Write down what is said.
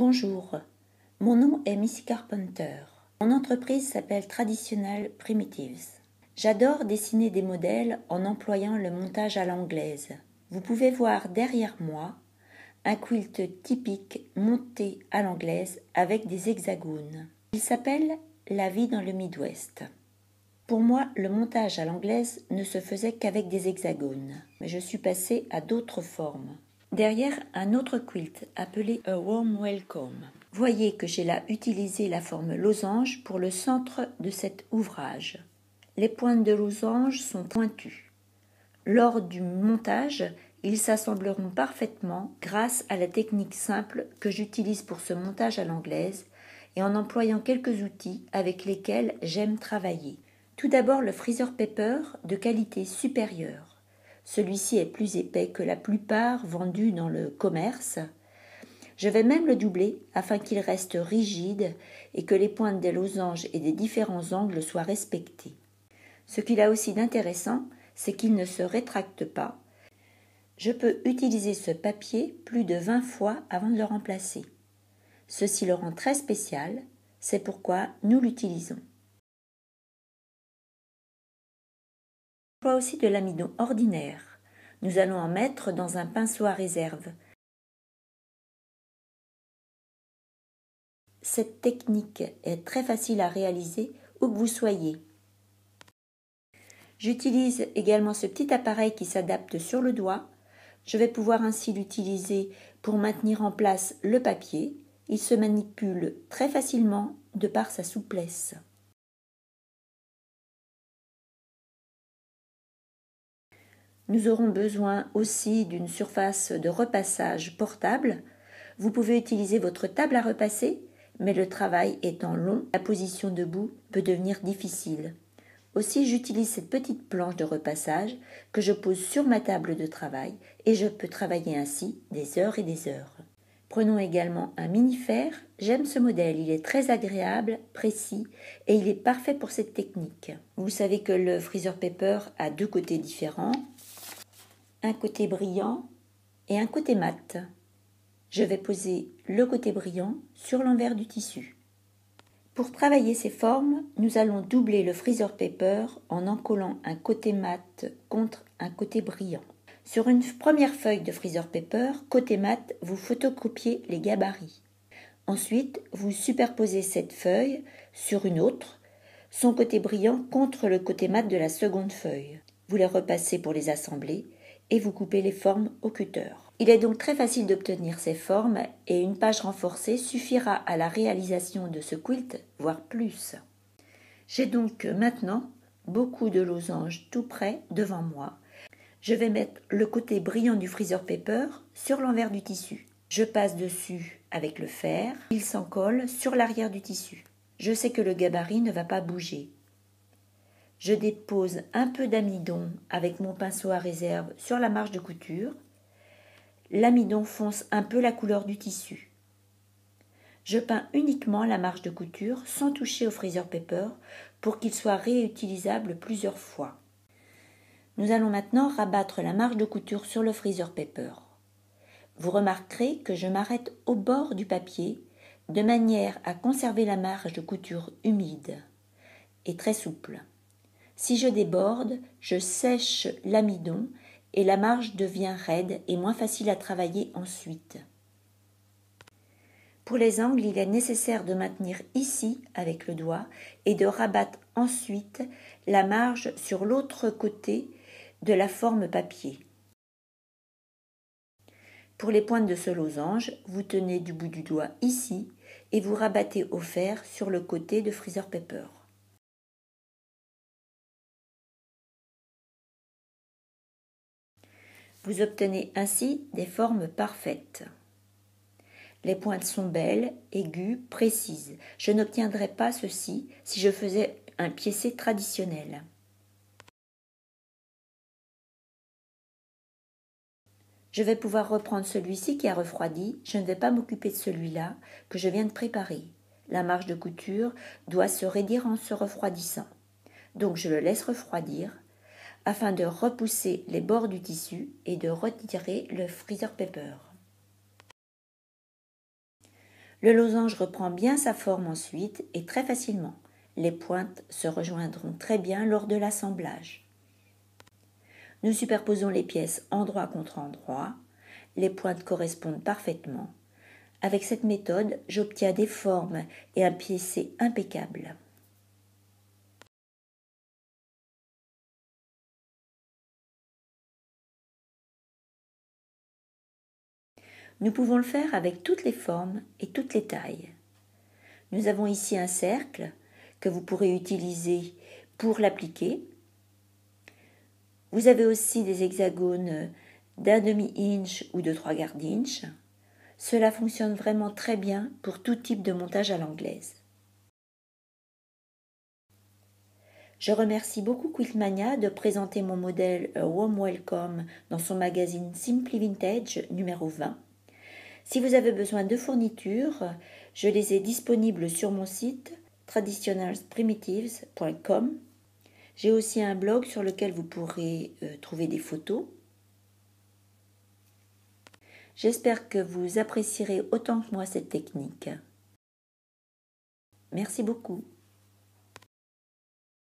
Bonjour, mon nom est Missy Carpenter. Mon entreprise s'appelle Traditional Primitives. J'adore dessiner des modèles en employant le montage à l'anglaise. Vous pouvez voir derrière moi un quilt typique monté à l'anglaise avec des hexagones. Il s'appelle La vie dans le Midwest. Pour moi, le montage à l'anglaise ne se faisait qu'avec des hexagones, mais je suis passée à d'autres formes. Derrière un autre quilt appelé A Warm Welcome. Voyez que j'ai là utilisé la forme losange pour le centre de cet ouvrage. Les pointes de losange sont pointues. Lors du montage, ils s'assembleront parfaitement grâce à la technique simple que j'utilise pour ce montage à l'anglaise et en employant quelques outils avec lesquels j'aime travailler. Tout d'abord le freezer paper de qualité supérieure. Celui-ci est plus épais que la plupart vendus dans le commerce. Je vais même le doubler afin qu'il reste rigide et que les pointes des losanges et des différents angles soient respectées. Ce qu'il a aussi d'intéressant, c'est qu'il ne se rétracte pas. Je peux utiliser ce papier plus de 20 fois avant de le remplacer. Ceci le rend très spécial, c'est pourquoi nous l'utilisons. J'emploie aussi de l'amidon ordinaire. Nous allons en mettre dans un pinceau à réserve. Cette technique est très facile à réaliser où que vous soyez. J'utilise également ce petit appareil qui s'adapte sur le doigt. Je vais pouvoir ainsi l'utiliser pour maintenir en place le papier. Il se manipule très facilement de par sa souplesse. Nous aurons besoin aussi d'une surface de repassage portable. Vous pouvez utiliser votre table à repasser, mais le travail étant long, la position debout peut devenir difficile. Aussi, j'utilise cette petite planche de repassage que je pose sur ma table de travail et je peux travailler ainsi des heures et des heures. Prenons également un mini-fer. J'aime ce modèle, il est très agréable, précis et il est parfait pour cette technique. Vous savez que le freezer paper a deux côtés différents, un côté brillant et un côté mat. Je vais poser le côté brillant sur l'envers du tissu. Pour travailler ces formes, nous allons doubler le freezer paper en collant un côté mat contre un côté brillant. Sur une première feuille de freezer paper, côté mat, vous photocopiez les gabarits. Ensuite, vous superposez cette feuille sur une autre, son côté brillant contre le côté mat de la seconde feuille. Vous les repassez pour les assembler et vous coupez les formes au cutter. Il est donc très facile d'obtenir ces formes et une page renforcée suffira à la réalisation de ce quilt, voire plus. J'ai donc maintenant beaucoup de losanges tout près devant moi. Je vais mettre le côté brillant du freezer paper sur l'envers du tissu. Je passe dessus avec le fer, il s'en colle sur l'arrière du tissu. Je sais que le gabarit ne va pas bouger. Je dépose un peu d'amidon avec mon pinceau à réserve sur la marge de couture. L'amidon fonce un peu la couleur du tissu. Je peins uniquement la marge de couture sans toucher au freezer paper pour qu'il soit réutilisable plusieurs fois. Nous allons maintenant rabattre la marge de couture sur le freezer paper. Vous remarquerez que je m'arrête au bord du papier de manière à conserver la marge de couture humide et très souple. Si je déborde, je sèche l'amidon et la marge devient raide et moins facile à travailler ensuite. Pour les angles, il est nécessaire de maintenir ici avec le doigt et de rabattre ensuite la marge sur l'autre côté de la forme papier. Pour les pointes de ce losange, vous tenez du bout du doigt ici et vous rabattez au fer sur le côté de freezer paper. Vous obtenez ainsi des formes parfaites. Les pointes sont belles, aiguës, précises. Je n'obtiendrais pas ceci si je faisais un piécé traditionnel. Je vais pouvoir reprendre celui-ci qui a refroidi. Je ne vais pas m'occuper de celui-là que je viens de préparer. La marge de couture doit se raidir en se refroidissant. Donc je le laisse refroidir afin de repousser les bords du tissu et de retirer le freezer paper. Le losange reprend bien sa forme ensuite et très facilement. Les pointes se rejoindront très bien lors de l'assemblage. Nous superposons les pièces endroit contre endroit. Les pointes correspondent parfaitement. Avec cette méthode, j'obtiens des formes et un piécé impeccable. Nous pouvons le faire avec toutes les formes et toutes les tailles. Nous avons ici un cercle que vous pourrez utiliser pour l'appliquer. Vous avez aussi des hexagones d'1 demi-inch ou de 3/4 d'inch. Cela fonctionne vraiment très bien pour tout type de montage à l'anglaise. Je remercie beaucoup Quiltmania de présenter mon modèle A Warm Welcome dans son magazine Simply Vintage numéro 20. Si vous avez besoin de fournitures, je les ai disponibles sur mon site traditionalsprimitives.com. J'ai aussi un blog sur lequel vous pourrez trouver des photos. J'espère que vous apprécierez autant que moi cette technique. Merci beaucoup.